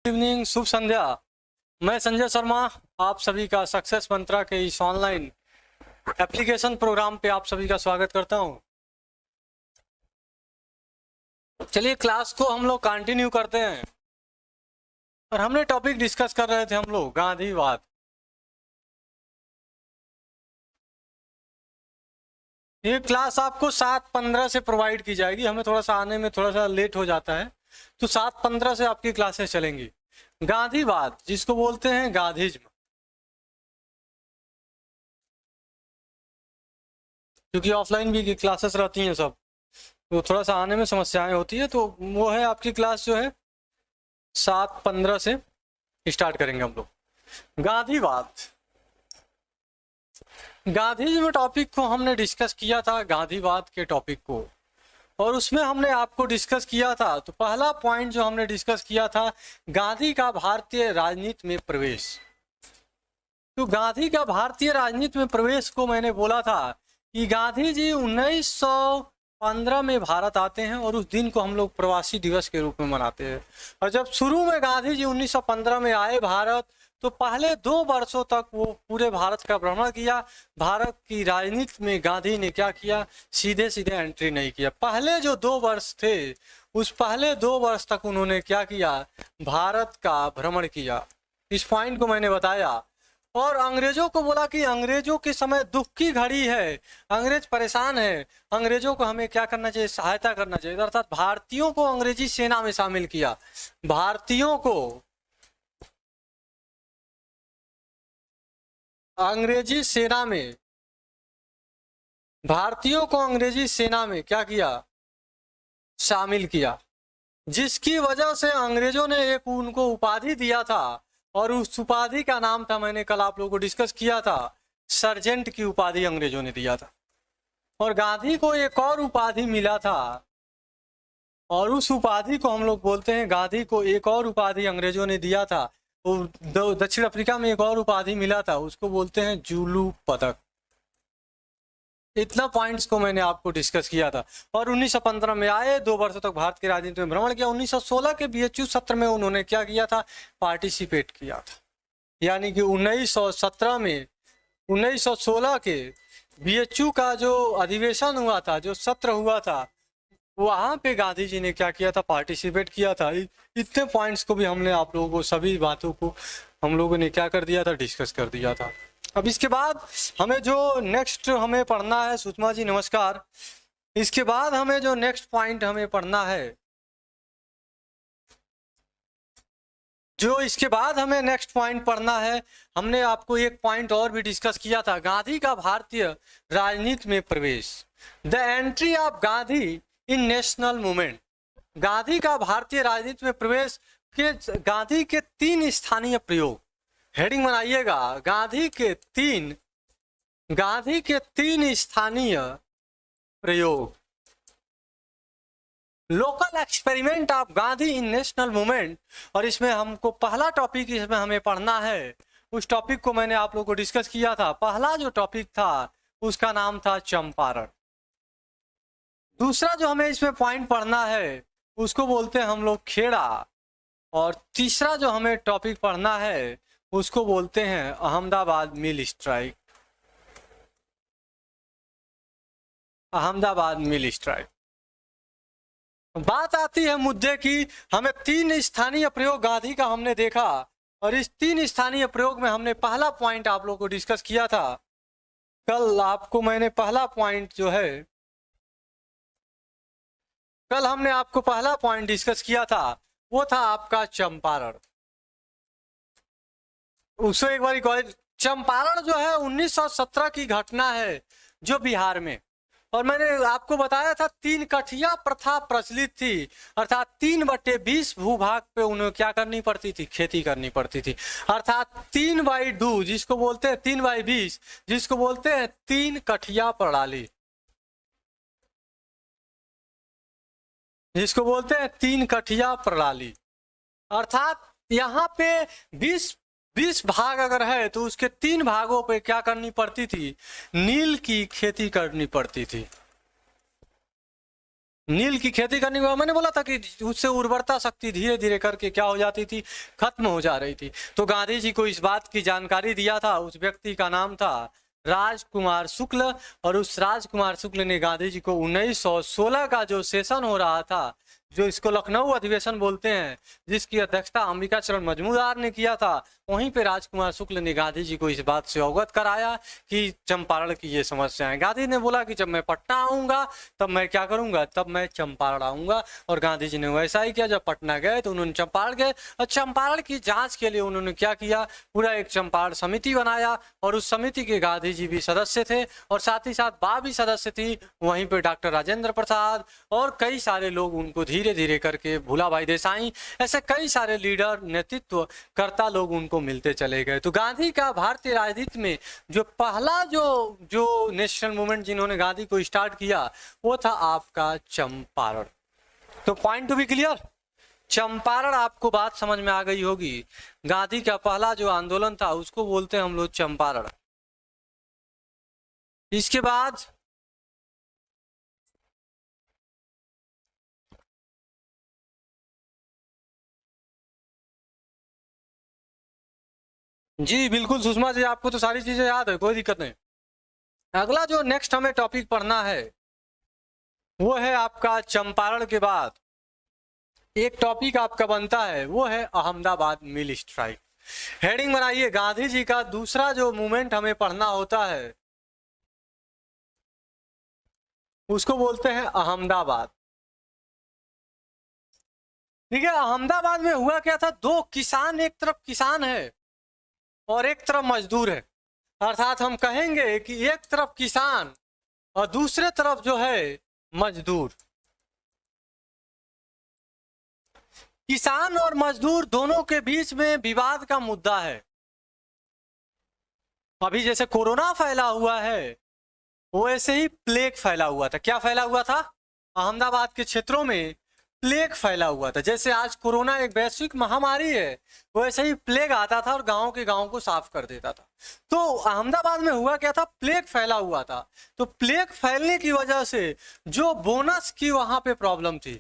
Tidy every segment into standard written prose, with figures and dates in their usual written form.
Evening, शुभ संध्या। मैं संजय शर्मा आप सभी का सक्सेस मंत्रा के इस ऑनलाइन एप्लीकेशन प्रोग्राम पे आप सभी का स्वागत करता हूं। चलिए क्लास को हम लोग कंटिन्यू करते हैं और हमने टॉपिक डिस्कस कर रहे थे हम लोग गांधीवाद। ये क्लास आपको 7:15 से प्रोवाइड की जाएगी। हमें थोड़ा सा आने में थोड़ा सा लेट हो जाता है, तो 7:15 से आपकी क्लासेस चलेंगी। गांधीवाद जिसको बोलते हैं गांधीज्म, क्योंकि ऑफलाइन भी क्लासेस रहती हैं सब, तो थोड़ा सा आने में समस्याएं होती है। तो वो है आपकी क्लास जो है 7:15 से स्टार्ट करेंगे हम लोग। गांधीवाद, गांधीज्म टॉपिक को हमने डिस्कस किया था, गांधीवाद के टॉपिक को, और उसमें हमने आपको डिस्कस किया था। तो पहला पॉइंट जो हमने डिस्कस किया था, गांधी का भारतीय राजनीति में प्रवेश। तो गांधी का भारतीय राजनीति में प्रवेश को मैंने बोला था कि गांधी जी 1915 में भारत आते हैं और उस दिन को हम लोग प्रवासी दिवस के रूप में मनाते हैं। और जब शुरू में गांधी जी 1915 में आए भारत, तो पहले 2 वर्षों तक वो पूरे भारत का भ्रमण किया। भारत की राजनीति में गांधी ने क्या किया, सीधे सीधे एंट्री नहीं किया। पहले जो 2 वर्ष थे, उस पहले 2 वर्ष तक उन्होंने क्या किया, भारत का भ्रमण किया। इस पॉइंट को मैंने बताया और अंग्रेजों को बोला कि अंग्रेजों के समय दुख की घड़ी है, अंग्रेज परेशान है, अंग्रेजों को हमें क्या करना चाहिए, सहायता करना चाहिए। अर्थात भारतीयों को अंग्रेजी सेना में शामिल किया। भारतीयों को अंग्रेजी सेना में, भारतीयों को अंग्रेजी सेना में क्या किया, शामिल किया, जिसकी वजह से अंग्रेजों ने एक उनको उपाधि दिया था और उस उपाधि का नाम था, मैंने कल आप लोगों को डिस्कस किया था, सर्जेंट की उपाधि अंग्रेजों ने दिया था। और गांधी को एक और उपाधि मिला था और उस उपाधि को हम लोग बोलते हैं, गांधी को एक और उपाधि अंग्रेजों ने दिया था। दक्षिण अफ्रीका में एक और उपाधि मिला था, उसको बोलते हैं जुलू पदक। इतना पॉइंट्स को मैंने आपको डिस्कस किया था। और 1915 में आए, 2 वर्षों तक भारत की राजनीति में भ्रमण किया। 1916 के बीएचयू सत्र में उन्होंने क्या किया था, पार्टिसिपेट किया था। यानी कि 1917 में 1916 के बीएचयू का जो अधिवेशन हुआ था, जो सत्र हुआ था, वहां पे गांधी जी ने क्या किया था, पार्टिसिपेट किया था। इतने पॉइंट्स को भी हमने आप लोगों को, सभी बातों को हम लोगों ने क्या कर दिया था, डिस्कस कर दिया था। अब इसके बाद हमें जो नेक्स्ट हमें पढ़ना है, सुषमा जी नमस्कार, इसके बाद हमें जो नेक्स्ट पॉइंट हमें पढ़ना है, जो इसके बाद हमें नेक्स्ट पॉइंट पढ़ना है, हमने आपको एक पॉइंट और भी डिस्कस किया था, गांधी का भारतीय राजनीति में प्रवेश, the entry of Gandhi in national movement. Gandhi का भारतीय राजनीति में प्रवेश के गांधी के 3 स्थानीय प्रयोग, हेडिंग बनाइएगा, गांधी के 3 स्थानीय प्रयोग, local experiment of Gandhi in national movement. और इसमें हमको पहला टॉपिक इसमें हमें पढ़ना है, उस टॉपिक को मैंने आप लोगों को डिस्कस किया था। पहला जो टॉपिक था उसका नाम था चंपारण। दूसरा जो हमें इसमें पॉइंट पढ़ना है उसको बोलते हैं हम लोग खेड़ा। और तीसरा जो हमें टॉपिक पढ़ना है उसको बोलते हैं अहमदाबाद मिल स्ट्राइक। अहमदाबाद मिल स्ट्राइक। बात आती है मुद्दे की, हमें 3 स्थानीय प्रयोग गांधी का हमने देखा और इस 3 स्थानीय प्रयोग में हमने पहला पॉइंट आप लोगों को डिस्कस किया था। कल आपको मैंने पहला पॉइंट जो है, कल हमने आपको पहला पॉइंट डिस्कस किया था, वो था आपका चंपारण। उसको एक बार, चंपारण जो है 1917 की घटना है जो बिहार में, और मैंने आपको बताया था 3 कठिया प्रथा प्रचलित थी, अर्थात 3/20 भूभाग पे उन्हें क्या करनी पड़ती थी, खेती करनी पड़ती थी। अर्थात 3/2 जिसको बोलते हैं 3/20, जिसको बोलते हैं 3 कठिया प्रणाली, जिसको बोलते हैं 3 कठिया प्रणाली। अर्थात यहाँ पे 20 भाग अगर है तो उसके 3 भागों पे क्या करनी पड़ती थी, नील की खेती करनी पड़ती थी। नील की खेती करने के बाद मैंने बोला था कि उससे उर्वरता शक्ति धीरे धीरे करके क्या हो जाती थी, खत्म हो जा रही थी। तो गांधी जी को इस बात की जानकारी दिया था, उस व्यक्ति का नाम था राजकुमार शुक्ल। और उस राजकुमार शुक्ल ने गांधी जी को 1916 का जो सेशन हो रहा था, जो इसको लखनऊ अधिवेशन बोलते हैं, जिसकी अध्यक्षता अंबिका चरण मजूमदार ने किया था, वहीं पे राजकुमार शुक्ल ने गांधी जी को इस बात से अवगत कराया कि चंपारण की ये समस्या है। गांधी ने बोला कि जब मैं पटना आऊंगा तब मैं क्या करूंगा, तब मैं चंपारण आऊंगा। और गांधी जी ने वैसा ही किया। जब पटना गए तो उन्होंने चंपारण गए और चंपारण की जांच के लिए उन्होंने क्या किया, पूरा एक चंपारण समिति बनाया और उस समिति के गांधी जी भी सदस्य थे और साथ ही साथ बा भी सदस्य थी, वहीं पे डॉक्टर राजेंद्र प्रसाद और कई सारे लोग उनको धीरे धीरे करके, भूलाभाई देसाई, ऐसे कई सारे लीडर, नेतृत्व करता लोग उनको मिलते चले गए। तो गांधी का भारतीय राजनीति में जो पहला जो नेशनल मूवमेंट जिन्होंने गांधी को स्टार्ट किया वो था आपका चंपारण। तो point to be clear, Champaran आपको बात समझ में आ गई होगी। गांधी का पहला जो आंदोलन था उसको बोलते हैं हम लोग चंपारण। इसके बाद जी बिल्कुल सुषमा जी, आपको तो सारी चीजें याद है, कोई दिक्कत नहीं। अगला जो नेक्स्ट हमें टॉपिक पढ़ना है वो है आपका चंपारण के बाद एक टॉपिक आपका बनता है, वो है अहमदाबाद मिल स्ट्राइक। हेडिंग बनाइए, गांधी जी का दूसरा जो मूवमेंट हमें पढ़ना होता है उसको बोलते हैं अहमदाबाद। ठीक है, अहमदाबाद में हुआ क्या था, दो किसान, एक तरफ किसान है और एक तरफ मजदूर है। अर्थात हम कहेंगे कि एक तरफ किसान और दूसरे तरफ जो है मजदूर। किसान और मजदूर दोनों के बीच में विवाद का मुद्दा है। अभी जैसे कोरोना फैला हुआ है वैसे ही प्लेग फैला हुआ था। क्या फैला हुआ था, अहमदाबाद के क्षेत्रों में प्लेग फैला हुआ था। जैसे आज कोरोना एक वैश्विक महामारी है वैसे ही प्लेग आता था और गांव के गांव को साफ कर देता था। तो अहमदाबाद में हुआ क्या था, प्लेग फैला हुआ था। तो प्लेग फैलने की वजह से जो बोनस की वहां पे प्रॉब्लम थी,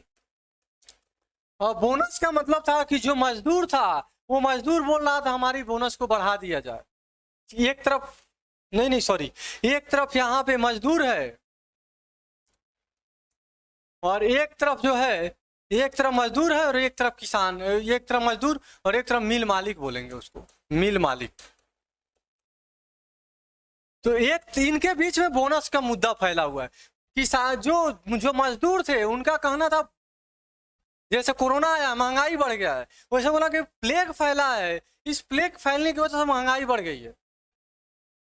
और बोनस का मतलब था कि जो मजदूर था वो मजदूर बोल रहा था हमारी बोनस को बढ़ा दिया जाए। एक तरफ नहीं सॉरी, एक तरफ यहाँ पे मजदूर है और एक तरफ जो है, एक तरफ मजदूर है और एक तरफ किसान, एक तरफ मजदूर और एक तरफ मिल मालिक बोलेंगे उसको, मिल मालिक। तो एक इनके बीच में बोनस का मुद्दा फैला हुआ है। किसान जो मजदूर थे उनका कहना था जैसे कोरोना आया महंगाई बढ़ गया है, वैसे बोला कि प्लेग फैला है, इस प्लेग फैलने की वजह से महंगाई बढ़ गई है।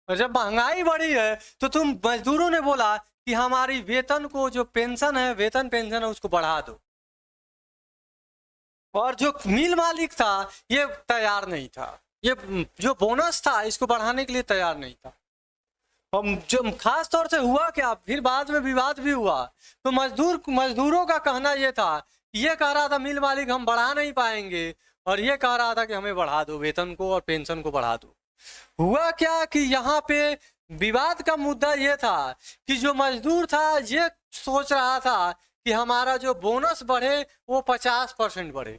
और जब महंगाई बढ़ी है तो तुम मजदूरों ने बोला कि हमारी वेतन को, जो पेंशन है, वेतन पेंशन है, उसको बढ़ा दो। और जो मिल मालिक था ये तैयार नहीं था, ये जो बोनस था इसको बढ़ाने के लिए तैयार नहीं था। और जो खास तौर से हुआ क्या, फिर बाद में विवाद भी हुआ। तो मजदूरों का कहना ये था, ये कह रहा था मिल मालिक हम बढ़ा नहीं पाएंगे, और ये कह रहा था कि हमें बढ़ा दो, वेतन को और पेंशन को बढ़ा दो। हुआ क्या कि यहाँ पे विवाद का मुद्दा ये था कि जो मजदूर था ये सोच रहा था कि हमारा जो बोनस बढ़े वो 50% बढ़े,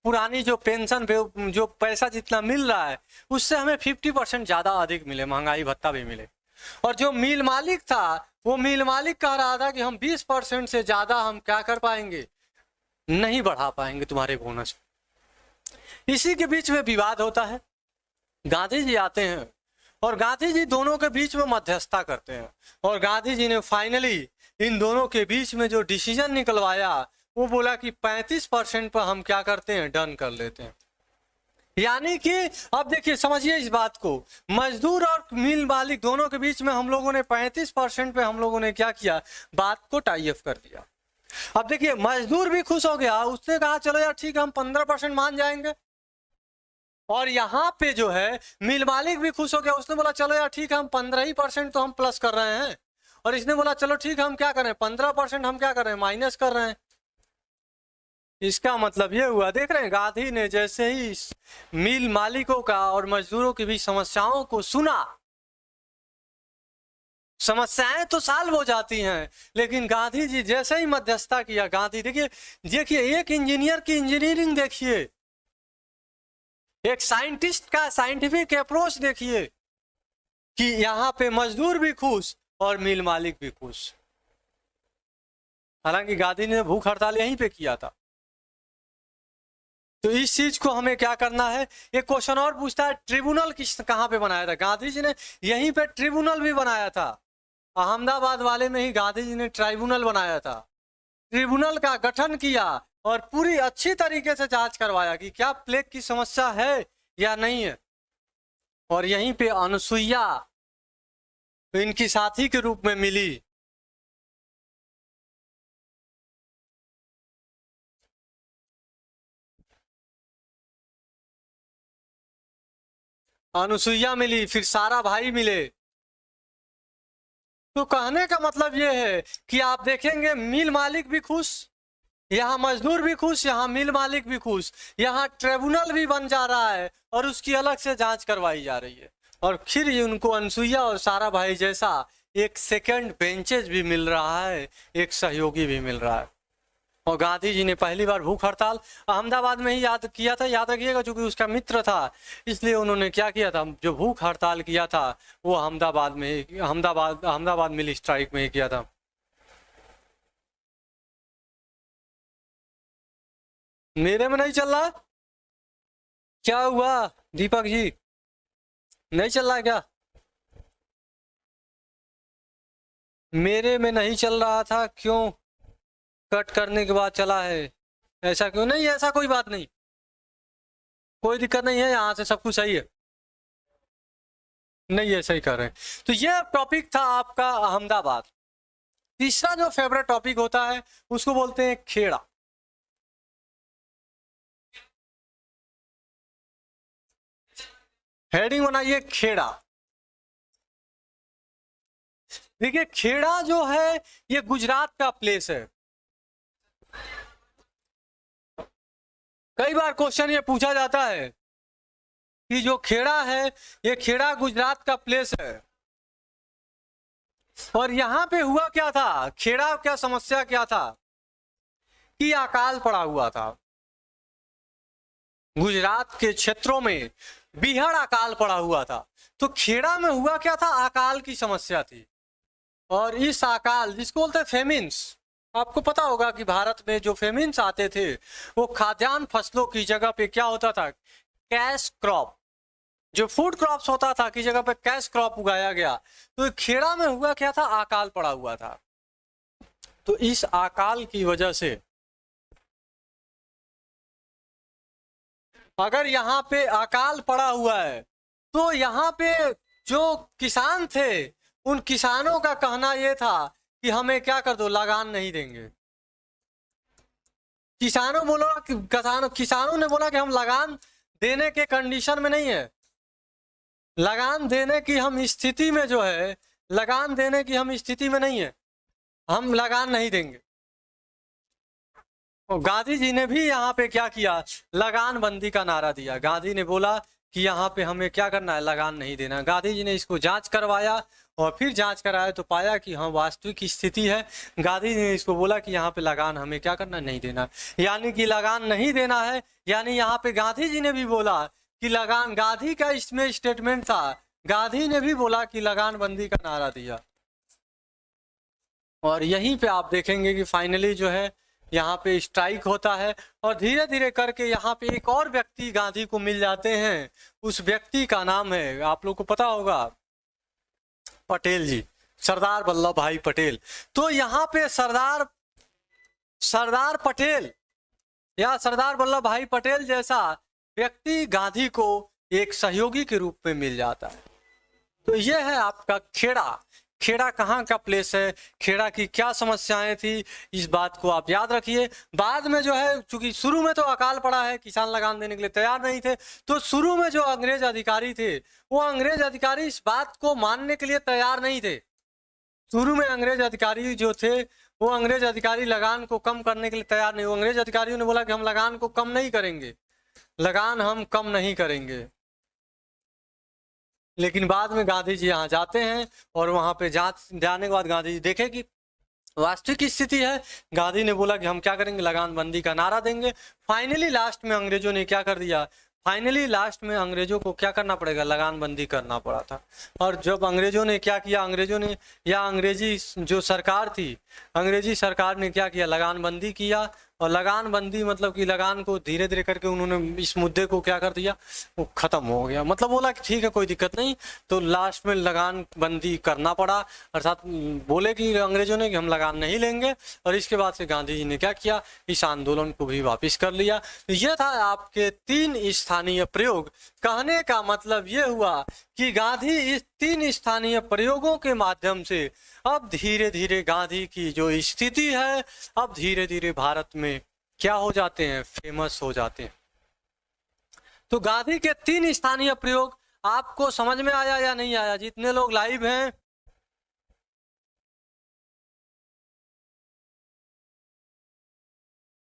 पुरानी जो पेंशन जो पैसा जितना मिल रहा है उससे हमें 50% ज्यादा अधिक मिले, महंगाई भत्ता भी मिले। और जो मिल मालिक था वो मिल मालिक कह रहा था कि हम 20% से ज्यादा हम क्या कर पाएंगे, नहीं बढ़ा पाएंगे तुम्हारे बोनस। इसी के बीच में विवाद होता है। गांधी जी आते हैं और गांधी जी दोनों के बीच में मध्यस्थता करते हैं और गांधी जी ने फाइनली इन दोनों के बीच में जो डिसीजन निकलवाया वो बोला कि 35% पर हम क्या करते हैं, डन कर लेते हैं। यानी कि अब देखिए, समझिए इस बात को, मजदूर और मिल मालिक दोनों के बीच में हम लोगों ने 35% पे हम लोगों ने क्या किया, बात को टाई अप कर दिया। अब देखिए मजदूर भी खुश हो गया, उसने कहा चलो यार ठीक है हम 15% मान जाएंगे। और यहाँ पे जो है मिल मालिक भी खुश हो गया, उसने बोला चलो यार ठीक है हम 15% तो हम प्लस कर रहे हैं, और इसने बोला चलो ठीक है हम क्या कर रहे हैं, 15% हम क्या कर रहे हैं, माइनस कर रहे हैं। इसका मतलब ये हुआ, देख रहे हैं, गांधी ने जैसे ही मिल मालिकों का और मजदूरों की भी समस्याओं को समस्याएं तो सॉल्व हो जाती हैं, लेकिन गांधी जी जैसे ही मध्यस्थता किया, गांधी देखिए देखिए एक इंजीनियर की इंजीनियरिंग देखिए, एक साइंटिस्ट का साइंटिफिक अप्रोच देखिए कि यहाँ पे मजदूर भी खुश और मिल मालिक भी खुश। हालांकि गांधी ने भूख हड़ताल यहीं पे किया था। तो इस चीज को हमें क्या करना है, एक क्वेश्चन और पूछता है, ट्रिब्यूनल किस कहाँ पे बनाया था? गांधी जी ने यहीं पे ट्रिब्यूनल भी बनाया था, अहमदाबाद वाले में ही गांधी जी ने ट्राइब्यूनल बनाया था। ट्रिब्यूनल का गठन किया और पूरी अच्छी तरीके से जांच करवाया कि क्या प्लेग की समस्या है या नहीं है। और यहीं पे अनुसुईया इनकी साथी के रूप में मिली। अनुसुईया मिली, फिर सारा भाई मिले। तो कहने का मतलब ये है कि आप देखेंगे मिल मालिक भी खुश, यहाँ मजदूर भी खुश, यहाँ मिल मालिक भी खुश, यहाँ ट्रिब्यूनल भी बन जा रहा है और उसकी अलग से जांच करवाई जा रही है। और फिर उनको अनुसुईया और सारा भाई जैसा एक सेकंड बेंचेज भी मिल रहा है, एक सहयोगी भी मिल रहा है। और गांधी जी ने पहली बार भूख हड़ताल अहमदाबाद में ही याद किया था, याद रखिएगा, चूंकि उसका मित्र था इसलिए उन्होंने क्या किया था, जो भूख हड़ताल किया था वो अहमदाबाद में ही, अहमदाबाद मिल स्ट्राइक में ही किया था। मेरे में नहीं चल रहा, क्या हुआ दीपक जी, नहीं चल रहा क्या? मेरे में नहीं चल रहा था, क्यों? कट करने के बाद चला है, ऐसा क्यों? नहीं, ऐसा कोई बात नहीं, कोई दिक्कत नहीं है, यहाँ से सब कुछ सही है। नहीं, ऐसा ही कर रहे हैं। तो ये टॉपिक था आपका अहमदाबाद। तीसरा जो फेवरेट टॉपिक होता है उसको बोलते हैं खेड़ा। हेडिंग बनाइए खेड़ा। देखिए खेड़ा जो है ये गुजरात का प्लेस है। कई बार क्वेश्चन ये पूछा जाता है कि जो खेड़ा है ये खेड़ा गुजरात का प्लेस है। और यहां पे हुआ क्या था, खेड़ा क्या समस्या क्या था कि अकाल पड़ा हुआ था। गुजरात के क्षेत्रों में बीहड़ अकाल पड़ा हुआ था। तो खेड़ा में हुआ क्या था, अकाल की समस्या थी। और इस अकाल जिसको बोलते हैं फेमिन्स, आपको पता होगा कि भारत में जो फेमिन्स आते थे वो खाद्यान्न फसलों की जगह पे क्या होता था, कैश क्रॉप, जो फूड क्रॉप्स होता था की जगह पे कैश क्रॉप उगाया गया। तो खेड़ा में हुआ क्या था, अकाल पड़ा हुआ था। तो इस अकाल की वजह से अगर यहाँ पे अकाल पड़ा हुआ है तो यहाँ पे जो किसान थे उन किसानों का कहना यह था कि हमें क्या कर दो, लगान नहीं देंगे। किसानों ने बोला कि हम लगान देने के कंडीशन में नहीं है, लगान देने की हम स्थिति में जो है, लगान देने की हम स्थिति में नहीं है, हम लगान नहीं देंगे। और गांधी जी ने भी यहाँ पे क्या किया, लगान बंदी का नारा दिया। गांधी ने बोला कि यहाँ पे हमें क्या करना है, लगान नहीं देना। गांधी जी ने इसको जांच करवाया और फिर जांच कराया तो पाया कि हाँ वास्तविक स्थिति है। गांधी जी ने इसको बोला कि यहाँ पे लगान हमें क्या करना, नहीं देना, यानी कि लगान नहीं देना है। यानी यहाँ पे गांधी जी ने भी बोला कि लगान, गांधी का इसमें स्टेटमेंट था, गांधी ने भी बोला कि लगान बंदी का नारा दिया। और यहीं पे आप देखेंगे कि फाइनली जो है यहाँ पे स्ट्राइक होता है और धीरे धीरे करके यहाँ पे एक और व्यक्ति गांधी को मिल जाते हैं। उस व्यक्ति का नाम है, आप लोग को पता होगा, पटेल जी, सरदार वल्लभ भाई पटेल। तो यहाँ पे सरदार पटेल या सरदार वल्लभ भाई पटेल जैसा व्यक्ति गांधी को एक सहयोगी के रूप में मिल जाता है। तो यह है आपका खेड़ा। खेड़ा कहाँ का प्लेस है, खेड़ा की क्या समस्याएं थी, इस बात को आप याद रखिए। बाद में जो है, चूंकि शुरू में तो अकाल पड़ा है, किसान लगान देने के लिए तैयार नहीं थे, तो शुरू में जो अंग्रेज अधिकारी थे वो अंग्रेज अधिकारी इस बात को मानने के लिए तैयार नहीं थे। शुरू में अंग्रेज अधिकारी जो थे वो अंग्रेज अधिकारी लगान को कम करने के लिए तैयार नहीं। वो अंग्रेज अधिकारियों ने बोला कि हम लगान को कम नहीं करेंगे, लगान हम कम नहीं करेंगे। लेकिन बाद में गांधी जी यहाँ जाते हैं और वहाँ पे जाने के बाद गांधी जी देखे कि वास्तविक स्थिति है। गांधी ने बोला कि हम क्या करेंगे, लगान बंदी का नारा देंगे। फाइनली लास्ट में अंग्रेजों ने क्या कर दिया, फाइनली लास्ट में अंग्रेजों को क्या करना पड़ेगा, लगान बंदी करना पड़ा था। और जब अंग्रेजों ने क्या किया, अंग्रेजों ने या अंग्रेजी जो सरकार थी, अंग्रेजी सरकार ने क्या किया, लगान बंदी किया। और लगान बंदी मतलब कि लगान को धीरे धीरे करके उन्होंने इस मुद्दे को क्या कर दिया, वो खत्म हो गया। मतलब बोला कि ठीक है कोई दिक्कत नहीं, तो लास्ट में लगान बंदी करना पड़ा। अर्थात बोले कि अंग्रेजों ने कि हम लगान नहीं लेंगे। और इसके बाद से गांधी जी ने क्या किया, इस आंदोलन को भी वापस कर लिया। तो यह था आपके 3 स्थानीय प्रयोग। कहने का मतलब यह हुआ कि गांधी इस 3 स्थानीय प्रयोगों के माध्यम से अब धीरे धीरे गांधी की जो स्थिति है, अब धीरे धीरे भारत में क्या हो जाते हैं, फेमस हो जाते हैं। तो गांधी के 3 स्थानीय प्रयोग आपको समझ में आया या नहीं आया? जितने लोग लाइव हैं,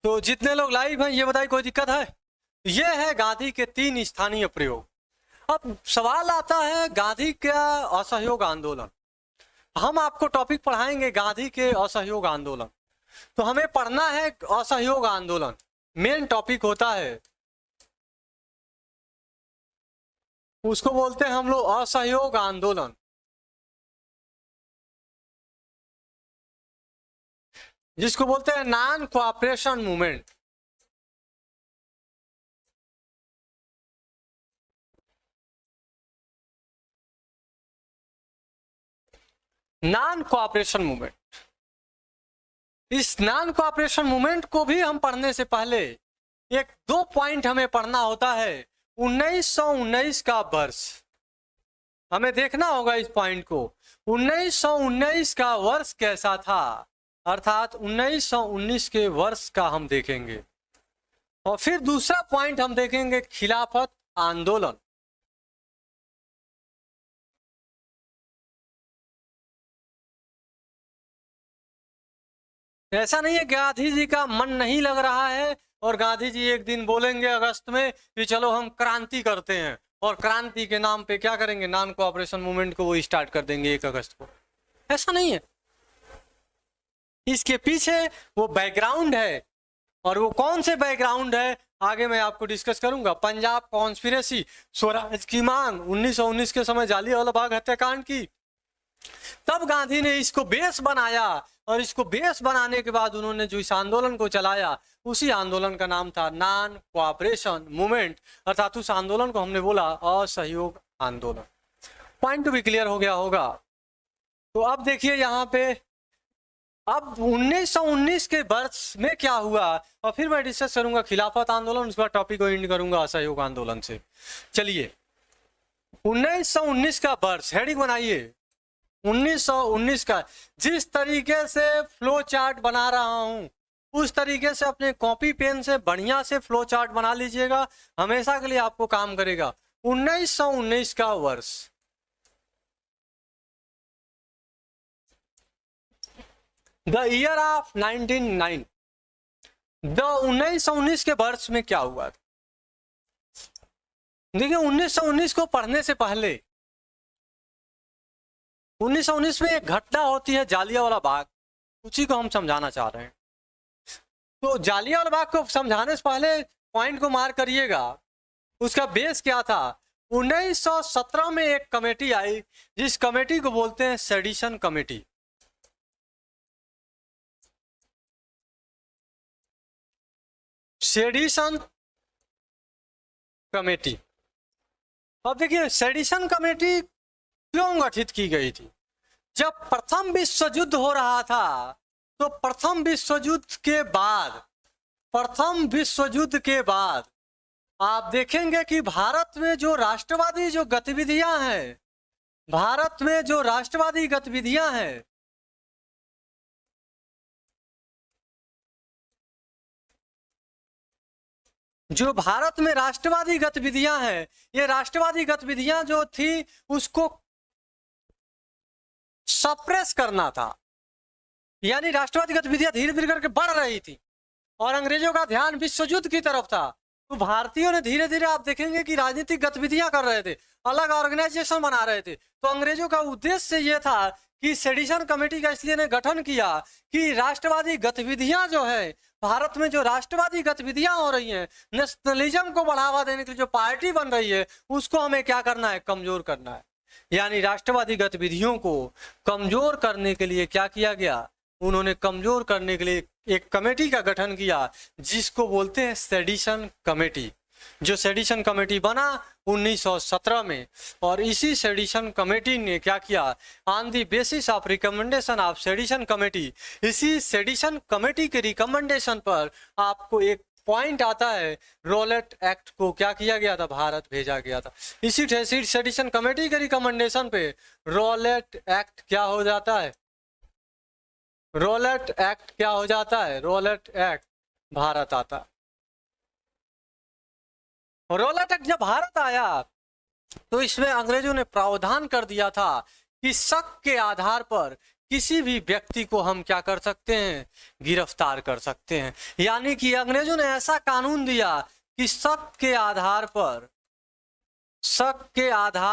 तो जितने लोग लाइव हैं ये बताइए, कोई दिक्कत है? ये है गांधी के 3 स्थानीय प्रयोग। अब सवाल आता है गांधी का असहयोग आंदोलन। हम आपको टॉपिक पढ़ाएंगे गांधी के असहयोग आंदोलन, तो हमें पढ़ना है असहयोग आंदोलन, मेन टॉपिक होता है, उसको बोलते हैं हम लोग असहयोग आंदोलन। जिसको बोलते हैं non cooperation movement. Non cooperation movement, इस नॉन कोऑपरेशन मूवमेंट को भी हम पढ़ने से पहले 1-2 पॉइंट हमें पढ़ना होता है। 1919 का वर्ष हमें देखना होगा, इस पॉइंट को। 1919 का वर्ष कैसा था, अर्थात 1919 के वर्ष का हम देखेंगे। और फिर दूसरा पॉइंट हम देखेंगे खिलाफत आंदोलन। ऐसा नहीं है गांधी जी का मन नहीं लग रहा है और गांधी जी एक दिन बोलेंगे अगस्त में कि चलो हम क्रांति करते हैं, और क्रांति के नाम पे क्या करेंगे, नॉन कोऑपरेशन मूवमेंट को वो स्टार्ट कर देंगे 1 अगस्त को। ऐसा नहीं है, इसके पीछे वो बैकग्राउंड है। और वो कौन से बैकग्राउंड है आगे मैं आपको डिस्कस करूंगा। पंजाब कॉन्स्पिरेसी, स्वराज की मांग, 1919 के समय जालियांवाला बाग हत्याकांड की, तब गांधी ने इसको बेस बनाया। और इसको बेस बनाने के बाद उन्होंने जो इस आंदोलन को चलाया, उसी आंदोलन का नाम था नॉन कोऑपरेशन मूवमेंट, अर्थात उस आंदोलन को हमने बोला असहयोग आंदोलन। पॉइंट टू भी क्लियर हो गया होगा। तो अब देखिए यहाँ पे, अब 1919 के वर्ष में क्या हुआ, और फिर मैं डिस्कस करूंगा खिलाफत आंदोलन, उसके बाद टॉपिक को एंड करूंगा असहयोग आंदोलन से। चलिए 1919 का वर्ष, हेडिंग बनाइए 1919 का। जिस तरीके से फ्लो चार्ट बना रहा हूं उस तरीके से अपने कॉपी पेन से बढ़िया से फ्लो चार्ट बना लीजिएगा, हमेशा के लिए आपको काम करेगा। 1919 का वर्ष, द ईयर ऑफ 1909। द 1919 के वर्ष में क्या हुआ? देखिए 1919 को पढ़ने से पहले 1919 में एक घटना होती है जालियांवाला बाग, उसी को हम समझाना चाह रहे हैं। तो जालियांवाला बाग को समझाने से पहले पॉइंट को मार करिएगा, उसका बेस क्या था। 1917 में एक कमेटी आई, जिस कमेटी को बोलते हैं सेडिशन कमेटी। Sedition committee. अब देखिए सेडिशन कमेटी क्यों गठित की गई थी। जब प्रथम विश्व युद्ध हो रहा था, तो प्रथम विश्व युद्ध के बाद आप देखेंगे कि भारत में जो राष्ट्रवादी जो गतिविधियां हैं, भारत में जो राष्ट्रवादी गतिविधियां हैं, जो भारत में राष्ट्रवादी गतिविधियां हैं, ये राष्ट्रवादी गतिविधियां जो थी उसको सप्रेस करना था। यानी राष्ट्रवादी गतिविधियां धीरे धीरे करके बढ़ रही थी और अंग्रेजों का ध्यान विश्व युद्ध की तरफ था। तो भारतीयों ने धीरे धीरे आप देखेंगे कि राजनीतिक गतिविधियां कर रहे थे, अलग ऑर्गेनाइजेशन बना रहे थे। तो अंग्रेजों का उद्देश्य ये था कि सेडिशन कमेटी का इसलिए ने गठन किया कि राष्ट्रवादी गतिविधियां जो है, भारत में जो राष्ट्रवादी गतिविधियां हो रही हैं, नेशनलिज्म को बढ़ावा देने के लिए जो पार्टी बन रही है, उसको हमें क्या करना है, कमजोर करना है। यानी राष्ट्रवादी गतिविधियों को कमजोर करने के लिए क्या किया गया, उन्होंने कमजोर करने के लिए एक कमेटी का गठन किया जिसको बोलते हैं सेडिशन कमेटी। जो सेडिशन कमेटी बना 1917 में, और इसी सेडिशन कमेटी ने क्या किया, on the basis of recommendation of sedition committee, इसी सेडिशन कमेटी के रिकमेंडेशन पर आपको एक पॉइंट आता है, रॉलेट एक्ट को क्या किया गया था, भारत भेजा गया था। इसी सेडिशन कमेटी के रिकमेंडेशन पे रॉलेट एक्ट क्या हो जाता है, रॉलेट एक्ट क्या हो जाता है, रॉलेट एक्ट भारत आता। रॉलेट एक्ट जब भारत आया तो इसमें अंग्रेजों ने प्रावधान कर दिया था कि शक के आधार पर किसी भी व्यक्ति को हम क्या कर सकते हैं, गिरफ्तार कर सकते हैं। यानी कि अंग्रेजों ने ऐसा कानून दिया कि शक के आधार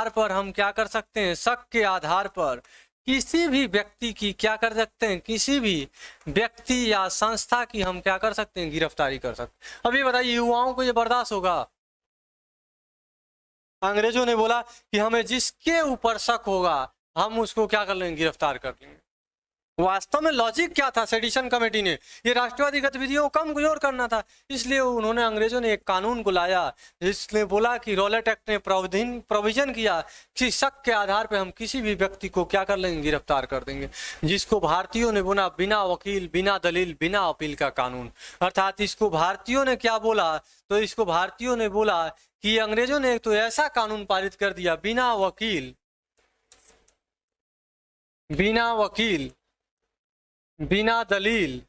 पर हम क्या कर सकते हैं, शक के आधार पर किसी भी व्यक्ति की क्या कर सकते हैं, किसी भी व्यक्ति या संस्था की हम क्या कर सकते हैं, गिरफ्तारी कर सकते हैं। अभी बताइए युवाओं को ये बर्दाश्त होगा? अंग्रेजों ने बोला कि हमें जिसके ऊपर शक होगा हम उसको क्या कर लेंगे, गिरफ्तार कर लेंगे। वास्तव में लॉजिक क्या था सेडिशन कमेटी ने, ये राष्ट्रवादी गतिविधियों को कमजोर करना था। इसलिए उन्होंने, अंग्रेजों ने एक कानून को लाया जिसने बोला कि रॉलेट एक्ट ने प्रोविजन किया कि शक के आधार पर हम किसी भी व्यक्ति को क्या कर लेंगे, गिरफ्तार कर देंगे, जिसको भारतीयों ने बोला बिना वकील, बिना दलील, बिना अपील का कानून। अर्थात इसको भारतीयों ने क्या बोला, तो इसको भारतीयों ने बोला कि अंग्रेजों ने तो ऐसा कानून पारित कर दिया, बिना वकील, बिना दलील,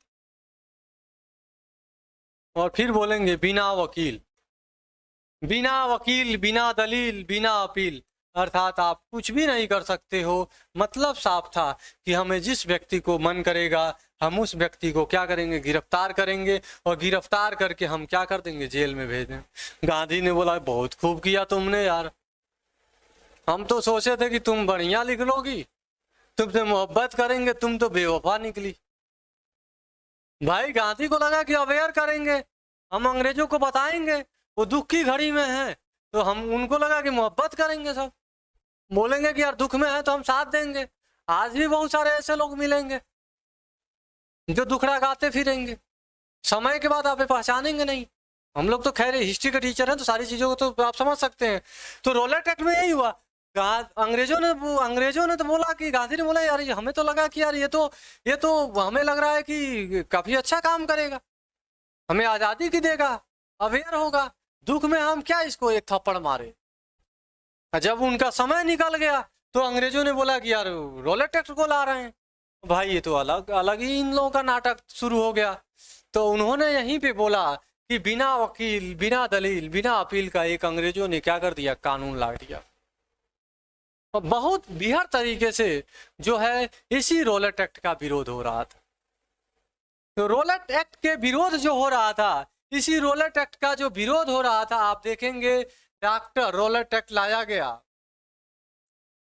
और फिर बोलेंगे बिना वकील, बिना दलील, बिना अपील। अर्थात आप कुछ भी नहीं कर सकते हो। मतलब साफ था कि हमें जिस व्यक्ति को मन करेगा हम उस व्यक्ति को क्या करेंगे, गिरफ्तार करेंगे, और गिरफ्तार करके हम क्या कर देंगे, जेल में भेज देंगे। गांधी ने बोला बहुत खूब किया तुमने यार, हम तो सोचे थे कि तुम बढ़िया लिख लोगी, तुमसे मोहब्बत करेंगे, तुम तो बेवफा निकली। भाई गांधी को लगा कि अवेयर करेंगे, हम अंग्रेजों को बताएंगे, वो दुख की घड़ी में है, तो हम उनको लगा कि मोहब्बत करेंगे, सब बोलेंगे कि यार दुख में है तो हम साथ देंगे। आज भी बहुत सारे ऐसे लोग मिलेंगे जो दुखड़ा गाते फिरेंगे, समय के बाद आप पहचानेंगे नहीं। हम लोग तो खैर हिस्ट्री के टीचर हैं तो सारी चीजों को तो आप समझ सकते हैं। तो रॉलेट एक्ट में यही हुआ, अंग्रेजों ने तो बोला कि, गांधी ने बोला यार हमें तो लगा कि यार ये तो हमें लग रहा है कि काफी अच्छा काम करेगा, हमें आजादी की देगा, अवेयर होगा, दुख में हम क्या इसको एक थप्पड़ मारे। जब उनका समय निकल गया तो अंग्रेजों ने बोला कि यार रॉलेट एक्ट को ला रहे हैं, भाई ये तो अलग अलग ही इन लोगों का नाटक शुरू हो गया। तो उन्होंने यहीं पे बोला कि बिना वकील, बिना दलील, बिना अपील का एक अंग्रेजों ने क्या कर दिया, कानून ला दिया। और बहुत बिहड़ तरीके से जो है इसी रॉलेट एक्ट का विरोध हो रहा था। तो रॉलेट एक्ट के विरोध जो हो रहा था, इसी रॉलेट एक्ट का जो विरोध हो रहा था, आप देखेंगे डॉक्टर रॉलेट एक्ट लाया गया,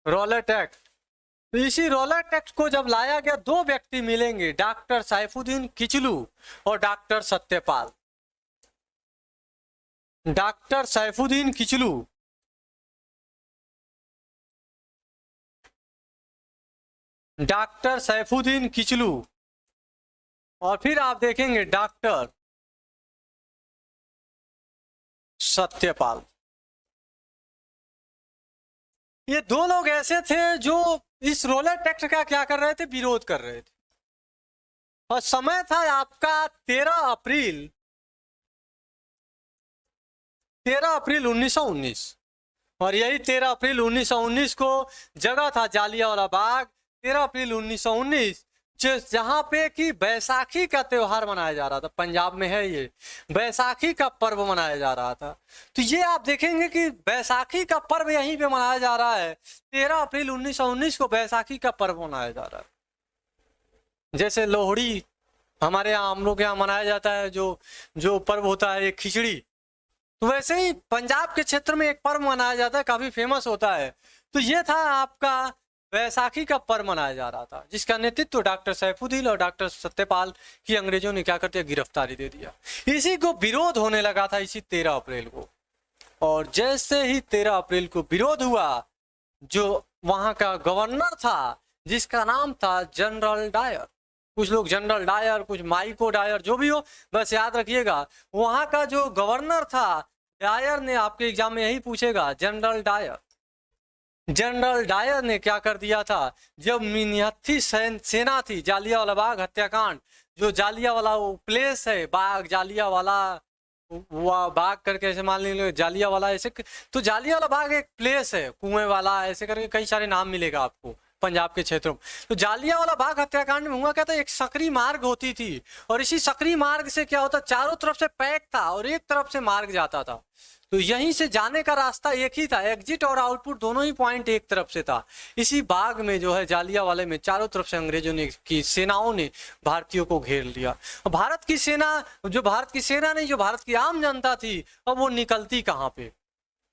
रॉलेट एक्ट। तो इसी रॉलेट एक्ट को जब लाया गया, दो व्यक्ति मिलेंगे, डॉक्टर सैफुद्दीन किचलू और डॉक्टर सत्यपाल। डॉक्टर सैफुद्दीन किचलू और फिर आप देखेंगे डॉक्टर सत्यपाल। ये दो लोग ऐसे थे जो इस रॉलेट एक्ट का क्या कर रहे थे, विरोध कर रहे थे। और समय था आपका 13 अप्रैल 1919, और यही 13 अप्रैल 1919 को जगह था जालियांवाला बाग। 13 अप्रैल 1919 जहां पे कि बैसाखी का त्योहार मनाया जा रहा था, पंजाब में है ये, बैसाखी का पर्व मनाया जा रहा था। तो ये आप देखेंगे कि बैसाखी का पर्व यहीं पे मनाया जा रहा है। 13 अप्रैल 1919 को बैसाखी का पर्व मनाया जा रहा है। जैसे लोहड़ी हमारे यहाँ, हम लोग यहाँ मनाया जाता है, जो पर्व होता है, खिचड़ी, तो वैसे ही पंजाब के क्षेत्र में एक पर्व मनाया जाता है, काफी फेमस होता है। तो ये था आपका बैसाखी का पर्व मनाया जा रहा था, जिसका नेतृत्व डॉक्टर सैफुद्दीन और डॉक्टर सत्यपाल की अंग्रेजों ने क्या कर दिया, गिरफ्तारी दे दिया। इसी को विरोध होने लगा था इसी 13 अप्रैल को। और जैसे ही 13 अप्रैल को विरोध हुआ, जो वहां का गवर्नर था जिसका नाम था जनरल डायर, कुछ लोग जनरल डायर, कुछ माइको डायर, जो भी हो बस याद रखिएगा, वहां का जो गवर्नर था डायर ने, आपके एग्जाम में यही पूछेगा, जनरल डायर। जनरल डायर ने क्या कर दिया था, जब निहत्थी सेना थी, जालियांवाला बाग हत्याकांड, जो जालियांवाला प्लेस है, बाग जालियांवाला वो बाग करके ऐसे मान लीजिए, जालियांवाला ऐसे, तो जालियांवाला बाग एक प्लेस है, कुएं वाला ऐसे करके कई सारे नाम मिलेगा आपको पंजाब के क्षेत्रों में। तो जालियांवाला बाग हत्याकांड में हुआ क्या था, एक सकरी मार्ग होती थी, और इसी सकरी मार्ग से क्या होता, चारों तरफ से पैक था और एक तरफ से मार्ग जाता था। तो यहीं से जाने का रास्ता एक ही था, एग्जिट और आउटपुट दोनों ही पॉइंट एक तरफ से था। इसी बाग में जो है जालियांवाले में चारों तरफ से अंग्रेजों ने की सेनाओं ने भारतीयों को घेर लिया। भारत की सेना नहीं, जो भारत की आम जनता थी, अब वो निकलती कहाँ पे।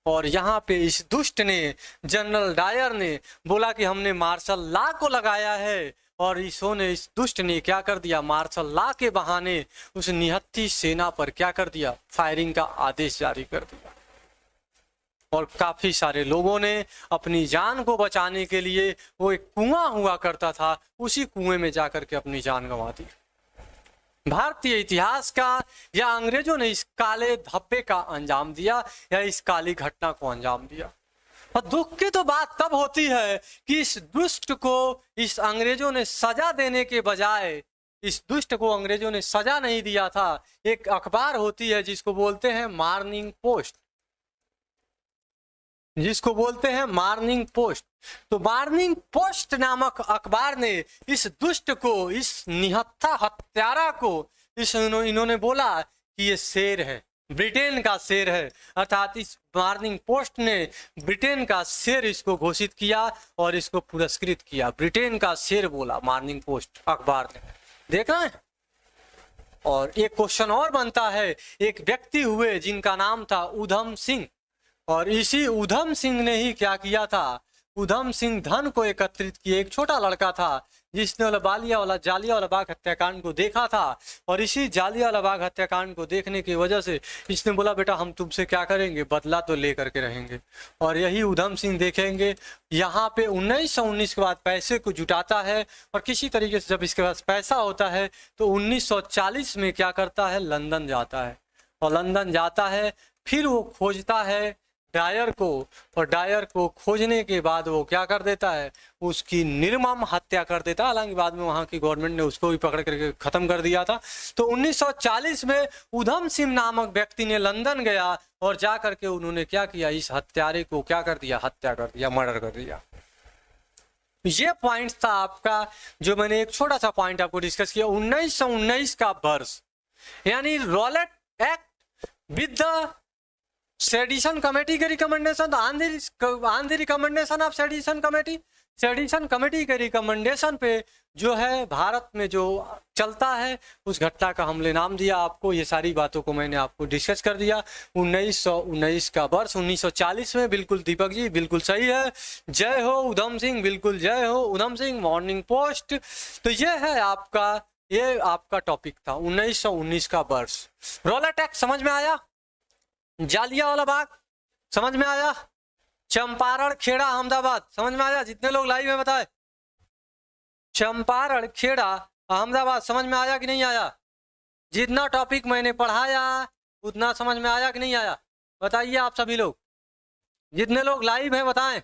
और यहाँ पे इस दुष्ट ने, जनरल डायर ने बोला कि हमने मार्शल लॉ को लगाया है, और इस दुष्ट ने क्या कर दिया, मार्शल लॉ के बहाने उस निहत्थी सेना पर क्या कर दिया, फायरिंग का आदेश जारी कर दिया। और काफी सारे लोगों ने अपनी जान को बचाने के लिए, वो एक कुआं हुआ करता था, उसी कुएं में जाकर के अपनी जान गंवा दी। भारतीय इतिहास का या अंग्रेजों ने इस काले धब्बे का अंजाम दिया, या इस काली घटना को अंजाम दिया। और दुख की तो बात तब होती है कि इस दुष्ट को इस अंग्रेजों ने सजा देने के बजाय, इस दुष्ट को अंग्रेजों ने सजा नहीं दिया था। एक अखबार होती है जिसको बोलते हैं मॉर्निंग पोस्ट, तो मॉर्निंग पोस्ट नामक अखबार ने इस दुष्ट को, इस निहत्था हत्यारा को, इन्होंने बोला कि ये शेर है, ब्रिटेन का शेर है। अर्थात इस मॉर्निंग पोस्ट ने ब्रिटेन का शेर इसको घोषित किया और इसको पुरस्कृत किया। ब्रिटेन का शेर बोला मॉर्निंग पोस्ट अखबार ने, देख रहे हैं। और एक क्वेश्चन और बनता है, एक व्यक्ति हुए जिनका नाम था उधम सिंह, और इसी उधम सिंह ने ही क्या किया था, उधम सिंह धन को एकत्रित किए। एक छोटा लड़का था जिसने जालियांवाला बाग हत्याकांड को देखा था, और इसी जालियांवाला बाग हत्याकांड को देखने की वजह से इसने बोला, बेटा हम तुमसे क्या करेंगे, बदला तो ले करके रहेंगे। और यही उधम सिंह देखेंगे यहाँ पे 1919 के बाद पैसे को जुटाता है, और किसी तरीके से जब इसके पास पैसा होता है तो 1940 में क्या करता है, लंदन जाता है। और लंदन जाता है, फिर वो खोजता है डायर को, और डायर को खोजने के बाद वो क्या कर देता है, उसकी निर्मम हत्या कर देता है। हालांकि बाद में वहां की गवर्नमेंट ने उसको भी पकड़ करके खत्म कर दिया था। तो 1940 में उधम सिंह नामक व्यक्ति ने लंदन गया, और जा करके उन्होंने क्या किया, इस हत्यारे को क्या कर दिया, हत्या कर दिया, मर्डर कर दिया। ये पॉइंट था आपका, जो मैंने एक छोटा सा पॉइंट आपको डिस्कस किया। 1919 का वर्ष, यानी Rowlatt Act with the sedition committee के recommendation, on the recommendation of sedition committee के रिकमेंडेशन पे जो है भारत में जो चलता है, उस घटना का हमने नाम दिया आपको। ये सारी बातों को मैंने आपको डिस्कस कर दिया। 1919 का वर्ष 1940 में, बिल्कुल दीपक जी बिल्कुल सही है, जय हो उधम सिंह, बिल्कुल जय हो उधम सिंह, मॉर्निंग पोस्ट। तो ये है आपका, ये आपका टॉपिक था 1919 का वर्ष। रॉलेट एक्ट समझ में आया, जालियांवाला बाग समझ में आया, चंपारण खेड़ा अहमदाबाद समझ में आया, जितने लोग लाइव में बताए, चंपारण खेड़ा अहमदाबाद समझ में आया कि नहीं आया, जितना टॉपिक मैंने पढ़ाया उतना समझ में आया कि नहीं आया, बताइए आप सभी लोग, जितने लोग लाइव हैं बताएं,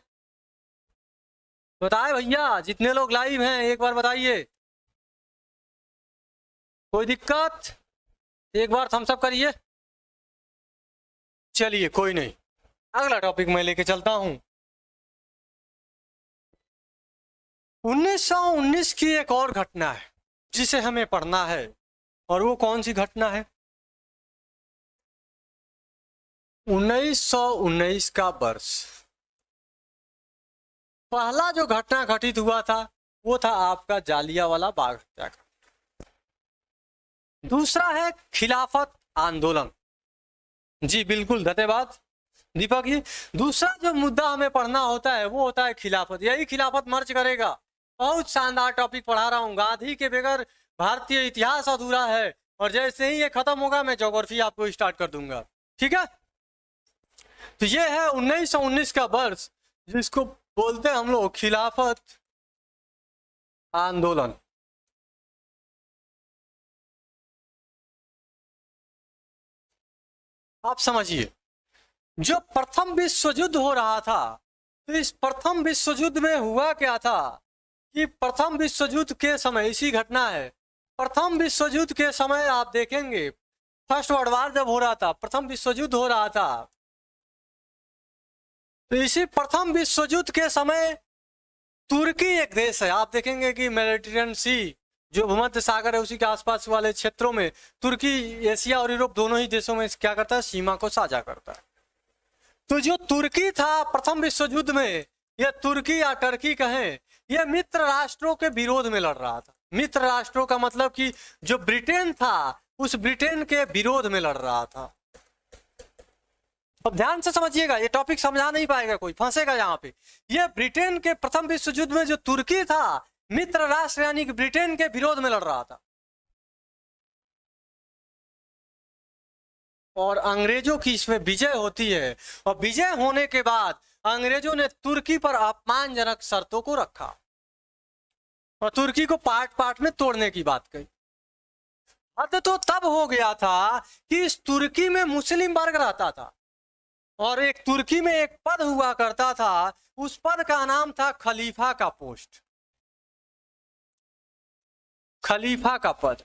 बताएं भैया, जितने लोग लाइव हैं एक बार बताइए, कोई दिक्कत, एक बार थम्स अप करिए। चलिए कोई नहीं, अगला टॉपिक मैं लेके चलता हूं। 1919 की एक और घटना है जिसे हमें पढ़ना है, और वो कौन सी घटना है, 1919 का वर्ष। पहला जो घटना घटित हुआ था वो था आपका जालियांवाला बाग हत्याकांड। दूसरा है खिलाफत आंदोलन। जी बिल्कुल, धन्यवाद दीपक जी। दूसरा जो मुद्दा हमें पढ़ना होता है वो होता है खिलाफत। यही खिलाफत मर्ज करेगा। बहुत शानदार टॉपिक पढ़ा रहा हूँ। गांधी के बगैर भारतीय इतिहास अधूरा है। और जैसे ही ये खत्म होगा मैं ज्योग्राफी आपको स्टार्ट कर दूंगा, ठीक है। तो ये है 1919 का वर्ष, जिसको बोलते हैं हम लोग खिलाफत आंदोलन। आप समझिए, जो प्रथम विश्व युद्ध हो रहा था, तो इस प्रथम विश्व युद्ध में हुआ क्या था कि प्रथम विश्व युद्ध के समय, इसी घटना है, प्रथम विश्व युद्ध के समय आप देखेंगे, फर्स्ट वर्ल्ड वॉर जब हो रहा था, प्रथम विश्व युद्ध हो रहा था, तो इसी प्रथम विश्व युद्ध के समय तुर्की एक देश है। आप देखेंगे कि मेडिटेरियन सी, जो भूमध्य सागर है, उसी के आसपास वाले क्षेत्रों में तुर्की एशिया और यूरोप दोनों ही देशों में क्या करता है, सीमा को साझा करता है। तो जो तुर्की था प्रथम विश्व युद्ध में, यह तुर्की या टर्की कहें, यह मित्र राष्ट्रों के विरोध में लड़ रहा था। मित्र राष्ट्रों का मतलब कि जो ब्रिटेन था, उस ब्रिटेन के विरोध में लड़ रहा था। अब ध्यान से समझिएगा, ये टॉपिक समझा नहीं पाएगा कोई, फंसेगा यहाँ पे। ये ब्रिटेन के प्रथम विश्व युद्ध में जो तुर्की था, मित्र राष्ट्र यानी कि ब्रिटेन के विरोध में लड़ रहा था। और अंग्रेजों की इसमें विजय होती है। और विजय होने के बाद अंग्रेजों ने तुर्की पर अपमानजनक शर्तों को रखा और तुर्की को पार्ट पार्ट में तोड़ने की बात कही। हद तो तब हो गया था कि इस तुर्की में मुस्लिम वर्ग रहता था और एक तुर्की में एक पद हुआ करता था, उस पद का नाम था खलीफा का पोस्ट, खलीफा का पद।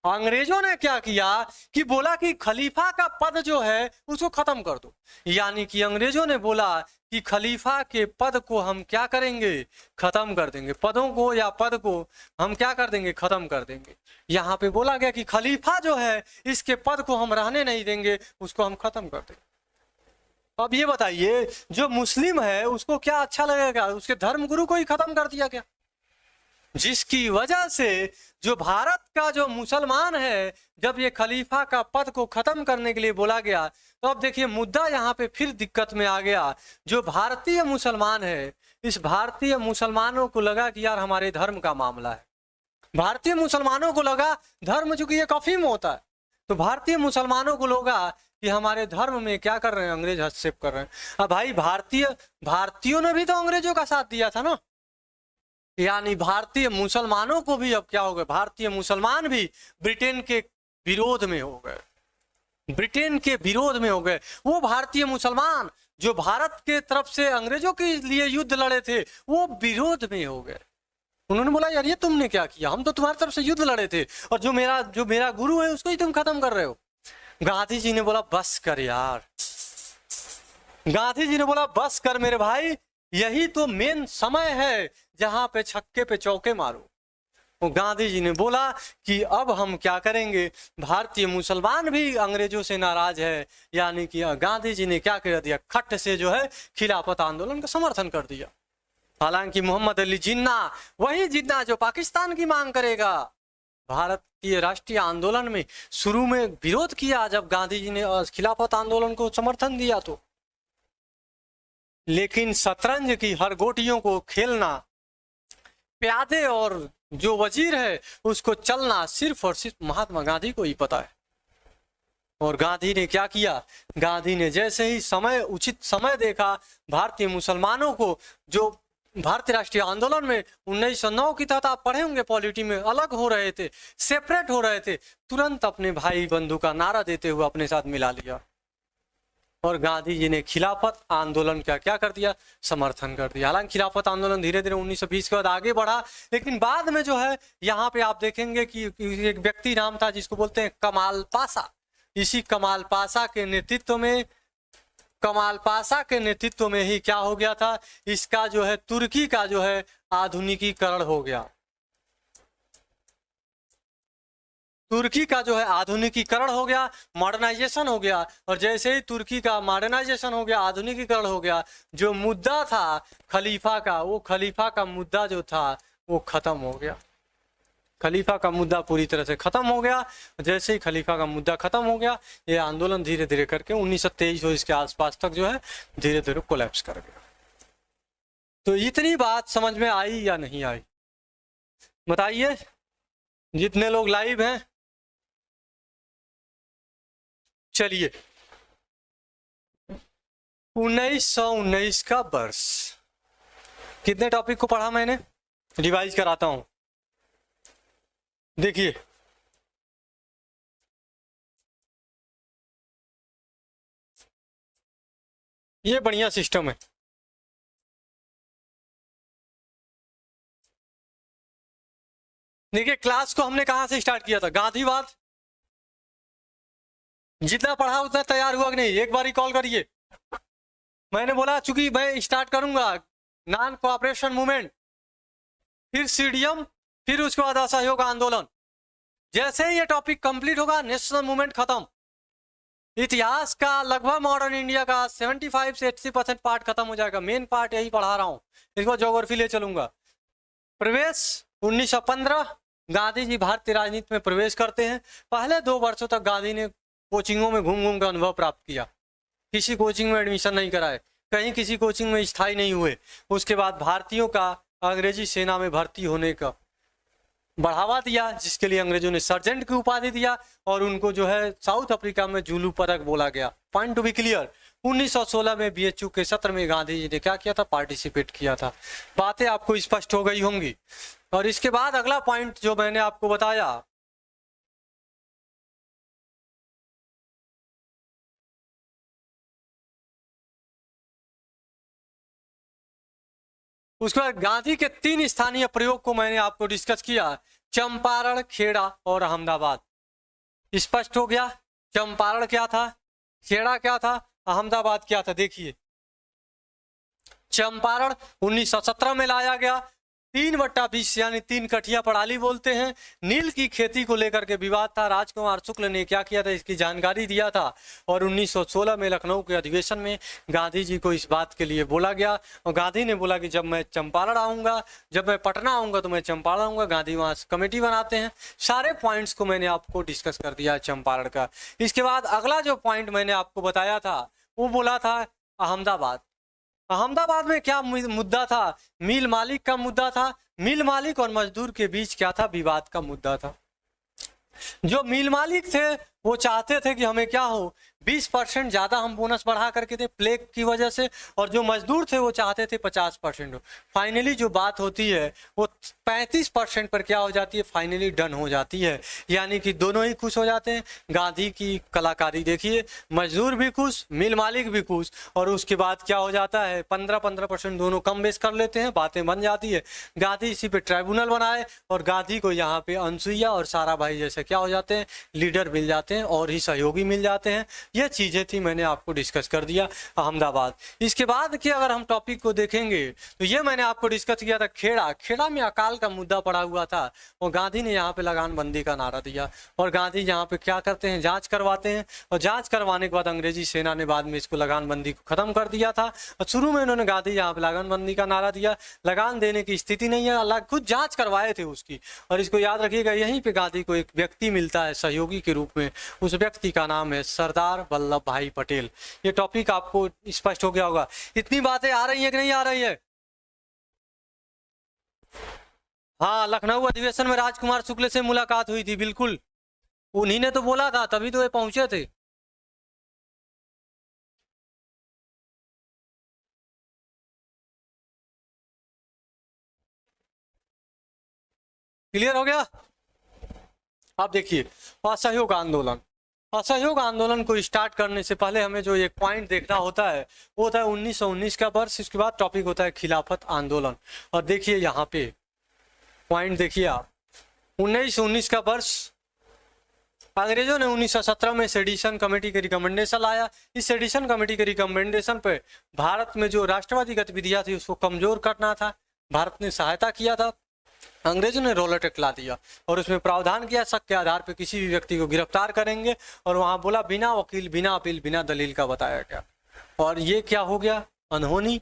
अंग्रेजों ने क्या किया कि बोला कि खलीफा का पद जो है उसको खत्म कर दो। यानी कि अंग्रेजों ने बोला कि खलीफा के पद को हम क्या करेंगे, खत्म कर देंगे। पदों को या पद को हम क्या कर देंगे, खत्म कर देंगे। यहाँ पे बोला गया कि खलीफा जो है इसके पद को हम रहने नहीं देंगे, उसको हम खत्म कर देंगे। अब ये बताइए, जो मुस्लिम है उसको क्या अच्छा लगेगा, उसके धर्मगुरु को ही खत्म कर दिया गया, जिसकी वजह से जो भारत का जो मुसलमान है, जब ये खलीफा का पद को खत्म करने के लिए बोला गया, तो अब देखिए मुद्दा यहाँ पे फिर दिक्कत में आ गया। जो भारतीय मुसलमान है, इस भारतीय मुसलमानों को लगा कि यार हमारे धर्म का मामला है। भारतीय मुसलमानों को लगा, धर्म चूंकि एक अफीम होता है, तो भारतीय मुसलमानों को लगा कि हमारे धर्म में क्या कर रहे हैं, अंग्रेज हस्तक्षेप कर रहे हैं। अब भाई भारतीयों ने भी तो अंग्रेजों का साथ दिया था ना, यानी भारतीय मुसलमानों को भी अब क्या हो गया, भारतीय मुसलमान भी ब्रिटेन के विरोध में हो गए, ब्रिटेन के विरोध में हो गए। वो भारतीय मुसलमान जो भारत के तरफ से अंग्रेजों के लिए युद्ध लड़े थे, वो विरोध में हो गए। उन्होंने बोला यार ये तुमने क्या किया, हम तो तुम्हारी तरफ से युद्ध लड़े थे और जो मेरा गुरु है उसको ही तुम खत्म कर रहे हो। गांधी जी ने बोला बस कर यार, गांधी जी ने बोला बस कर मेरे भाई, यही तो मेन समय है जहां पे छक्के पे चौके मारो। तो गांधी जी ने बोला कि अब हम क्या करेंगे, भारतीय मुसलमान भी अंग्रेजों से नाराज है, यानी कि गांधी जी ने क्या कर दिया, खट से जो है खिलाफत आंदोलन का समर्थन कर दिया। हालांकि मोहम्मद अली जिन्ना, वही जिन्ना जो पाकिस्तान की मांग करेगा, भारतीय राष्ट्रीय आंदोलन में शुरू में विरोध किया जब गांधी जी ने खिलाफत आंदोलन को समर्थन दिया। तो लेकिन शतरंज की हर गोटियों को खेलना, प्यादे और जो वजीर है उसको चलना सिर्फ और सिर्फ महात्मा गांधी को ही पता है। और गांधी ने क्या किया, गांधी ने जैसे ही समय, उचित समय देखा, भारतीय मुसलमानों को जो भारतीय राष्ट्रीय आंदोलन में 1909 की तहत आप पढ़े होंगे पॉलिटी में, अलग हो रहे थे, सेपरेट हो रहे थे, तुरंत अपने भाई बंधु का नारा देते हुए अपने साथ मिला लिया। और गांधी जी ने खिलाफत आंदोलन का क्या कर दिया, समर्थन कर दिया। हालांकि खिलाफत आंदोलन धीरे धीरे 1920 के बाद आगे बढ़ा, लेकिन बाद में जो है यहाँ पे आप देखेंगे कि एक व्यक्ति नाम था जिसको बोलते हैं कमाल पाशा। इसी कमाल पाशा के नेतृत्व में, कमाल पाशा के नेतृत्व में ही क्या हो गया था, इसका जो है तुर्की का जो है आधुनिकीकरण हो गया। तुर्की का जो है आधुनिकीकरण हो गया, मॉडर्नाइजेशन हो गया। और जैसे ही तुर्की का मॉडर्नाइजेशन हो गया, आधुनिकीकरण हो गया, जो मुद्दा था खलीफा का, वो खलीफा का मुद्दा जो था वो खत्म हो गया। खलीफा का मुद्दा पूरी तरह से खत्म हो गया। जैसे ही खलीफा का मुद्दा खत्म हो गया, ये आंदोलन धीरे धीरे करके 1923 और इसके आसपास तक जो है धीरे धीरे कोलैप्स कर गया। तो इतनी बात समझ में आई या नहीं आई, बताइए जितने लोग लाइव हैं। चलिए, 1919 का वर्ष, कितने टॉपिक को पढ़ा मैंने, रिवाइज कराता हूं। देखिए, ये बढ़िया सिस्टम है। देखिए, क्लास को हमने कहां से स्टार्ट किया था, गांधीवाद। जितना पढ़ा उतना तैयार हुआ कि नहीं, एक बार कॉल करिए। मैंने बोला चूंकि मैं स्टार्ट करूंगा नॉन कोऑपरेशन मूवमेंट, फिर सीडीएम, फिर उसके बाद असहयोग आंदोलन। जैसे ही ये टॉपिक कंप्लीट होगा, नेशनल मूवमेंट खत्म। इतिहास का लगभग मॉडर्न इंडिया का 75 से 80% पार्ट खत्म हो जाएगा। मेन पार्ट यही पढ़ा रहा हूं, इसको ज्योग्राफी ले चलूंगा। प्रवेश 1915, गांधी जी भारतीय राजनीति में प्रवेश करते हैं। पहले 2 वर्षों तक गांधी ने कोचिंगों में घूम घूम कर अनुभव प्राप्त किया, किसी कोचिंग में एडमिशन नहीं कराए, कहीं किसी कोचिंग में स्थायी नहीं हुए। उसके बाद भारतीयों का अंग्रेजी सेना में भर्ती होने का बढ़ावा दिया, जिसके लिए अंग्रेजों ने सर्जेंट की उपाधि दिया, और उनको जो है साउथ अफ्रीका में जुलू पदक बोला गया। पॉइंट टू बी क्लियर, 1916 में बीएचयू के सत्र में गांधी जी ने क्या किया था, पार्टिसिपेट किया था। बातें आपको स्पष्ट हो गई होंगी। और इसके बाद अगला पॉइंट जो मैंने आपको बताया, उसके बाद गांधी के 3 स्थानीय प्रयोग को मैंने आपको डिस्कस किया, चंपारण, खेड़ा और अहमदाबाद। स्पष्ट हो गया, चंपारण क्या था, खेड़ा क्या था, अहमदाबाद क्या था। देखिए, चंपारण 1917 में लाया गया। 3/20 यानी 3 कठिया पड़ाली बोलते हैं। नील की खेती को लेकर के विवाद था। राजकुमार शुक्ल ने क्या किया था, इसकी जानकारी दिया था। और 1916 में लखनऊ के अधिवेशन में गांधी जी को इस बात के लिए बोला गया, और गांधी ने बोला कि जब मैं चंपारण आऊँगा, जब मैं पटना आऊँगा तो मैं चंपारण आऊँगा। गांधी वहाँ कमेटी बनाते हैं। सारे पॉइंट्स को मैंने आपको डिस्कस कर दिया चंपारण का। इसके बाद अगला जो पॉइंट मैंने आपको बताया था, वो बोला था अहमदाबाद। अहमदाबाद में क्या मुद्दा था, मिल मालिक का मुद्दा था। मिल मालिक और मजदूर के बीच क्या था, विवाद का मुद्दा था। जो मिल मालिक थे वो चाहते थे कि हमें क्या हो, 20% ज्यादा हम बोनस बढ़ा करके थे प्लेग की वजह से, और जो मजदूर थे वो चाहते थे 50% हो। फाइनली जो बात होती है वो 35% पर क्या हो जाती है, फाइनली डन हो जाती है, यानी कि दोनों ही खुश हो जाते हैं। गांधी की कलाकारी देखिए, मजदूर भी खुश, मिल मालिक भी खुश, और उसके बाद क्या हो जाता है, 15% दोनों कम बेस कर लेते हैं, बातें बन जाती है। गांधी इसी पे ट्राइब्यूनल बनाए, और गांधी को यहाँ पे अनसुईया और सारा भाई जैसे क्या हो जाते हैं, लीडर मिल जाते हैं और ही सहयोगी मिल जाते हैं। ये चीजें थी, मैंने आपको डिस्कस कर दिया अहमदाबाद। इसके बाद की अगर हम टॉपिक को देखेंगे तो ये मैंने आपको डिस्कस किया था खेड़ा। खेड़ा में अकाल का मुद्दा पड़ा हुआ था, और गांधी ने यहाँ पे लगान बंदी का नारा दिया, और गांधी यहाँ पे क्या करते हैं, जांच करवाते हैं, और जांच करवाने के बाद अंग्रेजी सेना ने बाद में इसको लगान बंदी को खत्म कर दिया था। और शुरू में उन्होंने गांधी यहाँ पे लगान बंदी का नारा दिया, लगान देने की स्थिति नहीं है, अलग खुद जांच करवाए थे उसकी। और इसको याद रखिएगा, यहीं पे गांधी को एक व्यक्ति मिलता है सहयोगी के रूप में, उस व्यक्ति का नाम है सरदार वल्लभ भाई पटेल। ये टॉपिक आपको स्पष्ट हो गया होगा। इतनी बातें आ रही है कि नहीं आ रही है? हाँ, लखनऊ अधिवेशन में राजकुमार शुक्ल से मुलाकात हुई थी, बिल्कुल उन्हीं ने तो बोला था, तभी तो ये पहुंचे थे। क्लियर हो गया? अब देखिए, असहयोग आंदोलन। असहयोग आंदोलन को स्टार्ट करने से पहले हमें जो एक पॉइंट देखना होता है वो होता है 1919 का वर्ष। इसके बाद टॉपिक होता है खिलाफत आंदोलन। और देखिए यहाँ पे पॉइंट देखिए आप, 1919 का वर्ष, अंग्रेजों ने 1917 में सेडिशन कमेटी के रिकमेंडेशन लाया। इस सेडिशन कमेटी के रिकमेंडेशन पे भारत में जो राष्ट्रवादी गतिविधियां थी उसको कमजोर करना था, भारत ने सहायता किया था। अंग्रेजों ने रोलेट एक्ट ला दिया, और उसमें प्रावधान किया शक के आधार पर किसी भी व्यक्ति को गिरफ्तार करेंगे, और वहां बोला बिना वकील, बिना अपील, बिना दलील का बताया गया। और ये क्या हो गया, अनहोनी।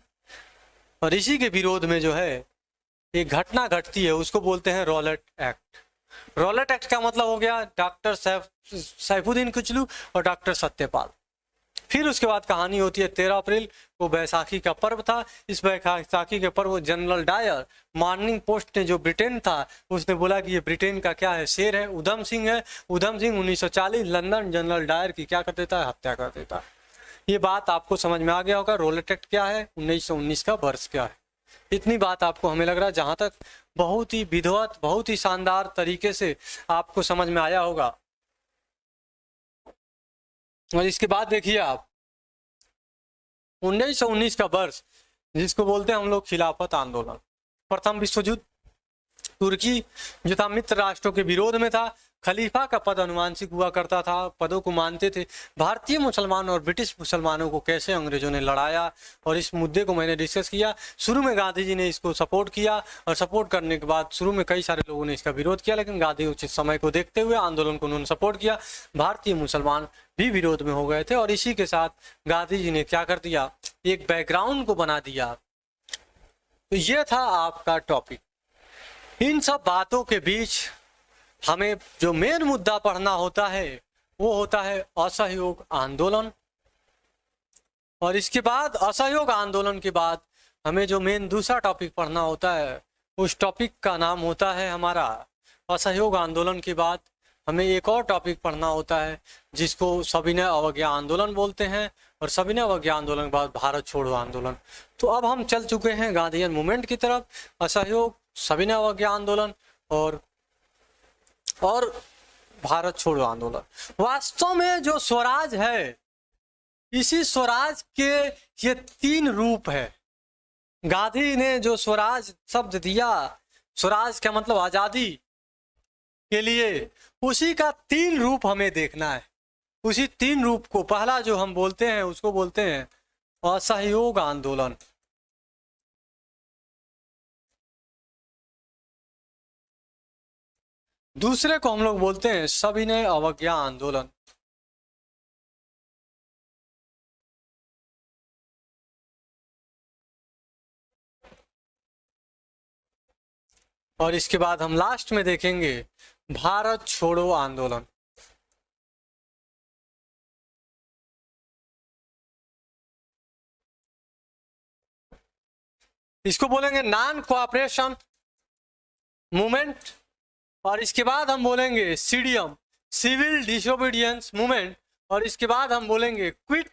और इसी के विरोध में जो है एक घटना घटती है, उसको बोलते हैं रोलेट एक्ट। रॉलेट एक्ट का मतलब हो गया डॉक्टर सैफुद्दीन किचलू और डॉक्टर सत्यपाल। फिर उसके बाद कहानी होती है 13 अप्रैल को बैसाखी का पर्व था। इस बैसाखी के पर्व जनरल डायर, मॉर्निंग पोस्ट ने जो ब्रिटेन था उसने बोला कि ये ब्रिटेन का क्या है, शेर है, उधम सिंह है। Udham Singh 1940 London general Dyer की क्या कर देता है, हत्या कर देता है। ये बात आपको समझ में आ गया होगा। रॉलेट एक्ट क्या है, 1919 का वर्ष क्या है, इतनी बात आपको हमें लग रहा है जहां तक बहुत ही विधिवत, बहुत ही शानदार तरीके से आपको समझ में आया होगा। और इसके बाद देखिए आप 1919 का वर्ष जिसको बोलते हैं हम लोग खिलाफत आंदोलन। प्रथम विश्व युद्ध, तुर्की जो था मित्र राष्ट्रों के विरोध में था। खलीफा का पद अनुवांशिक हुआ करता था, पदों को मानते थे। भारतीय मुसलमान और ब्रिटिश मुसलमानों को कैसे अंग्रेजों ने लड़ाया, और इस मुद्दे को मैंने डिस्कस किया। शुरू में गांधी जी ने इसको सपोर्ट किया, और सपोर्ट करने के बाद शुरू में कई सारे लोगों ने इसका विरोध किया, लेकिन गांधी उचित समय को देखते हुए आंदोलन को उन्होंने सपोर्ट किया। भारतीय मुसलमान भी विरोध में हो गए थे, और इसी के साथ गांधी जी ने क्या कर दिया, एक बैकग्राउंड को बना दिया। तो ये था आपका टॉपिक। इन सब बातों के बीच हमें जो मेन मुद्दा पढ़ना होता है वो होता है असहयोग आंदोलन। और इसके बाद असहयोग आंदोलन के बाद हमें जो मेन दूसरा टॉपिक पढ़ना होता है उस टॉपिक का नाम होता है हमारा, असहयोग आंदोलन के बाद हमें एक और टॉपिक पढ़ना होता है जिसको सविनय अवज्ञा आंदोलन बोलते हैं। और सविनय अवज्ञा आंदोलन के बाद भारत छोड़ो आंदोलन। तो अब हम चल चुके हैं गांधीयन मूवमेंट की तरफ, असहयोग, सविनय अवज्ञा आंदोलन और भारत छोड़ो आंदोलन। वास्तव में जो स्वराज है, इसी स्वराज के ये 3 रूप है। गांधी ने जो स्वराज शब्द दिया, स्वराज का मतलब आजादी के लिए, उसी का 3 रूप हमें देखना है। उसी 3 रूप को पहला जो हम बोलते हैं उसको बोलते हैं असहयोग आंदोलन। दूसरे को हम लोग बोलते हैं सविनय अवज्ञा आंदोलन। और इसके बाद हम लास्ट में देखेंगे भारत छोड़ो आंदोलन। इसको बोलेंगे नॉन कोऑपरेशन मूवमेंट। और इसके बाद हम बोलेंगे सीडीएम, सिविल डिसोबीडियंस मूवमेंट। और इसके बाद हम बोलेंगे क्विट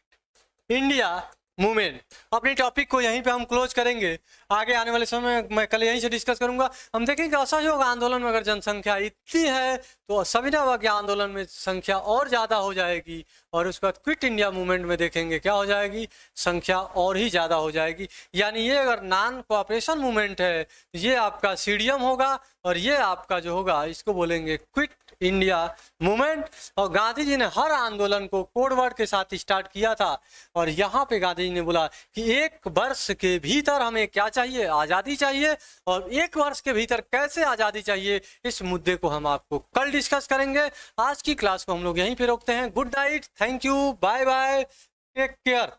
इंडिया मूवमेंट। अपनी टॉपिक को यहीं पे हम क्लोज करेंगे। आगे आने वाले समय में मैं कल यहीं से डिस्कस करूंगा। हम देखेंगे असहयोग आंदोलन में अगर जनसंख्या इतनी है तो सविनय अवज्ञा आंदोलन में संख्या और ज़्यादा हो जाएगी, और उसके बाद क्विट इंडिया मूवमेंट में देखेंगे क्या हो जाएगी, संख्या और ही ज़्यादा हो जाएगी। यानी ये अगर नॉन कोऑपरेशन मूवमेंट है, ये आपका सीडीएम होगा, और ये आपका जो होगा इसको बोलेंगे क्विट इंडिया मूवमेंट। और गांधी जी ने हर आंदोलन को कोड वर्ड के साथ स्टार्ट किया था। और यहाँ पे गांधी जी ने बोला कि 1 वर्ष के भीतर हमें क्या चाहिए, आज़ादी चाहिए। और 1 वर्ष के भीतर कैसे आज़ादी चाहिए, इस मुद्दे को हम आपको कल डिस्कस करेंगे। आज की क्लास को हम लोग यहीं पे रोकते हैं। Good night, thank you, bye bye, take care.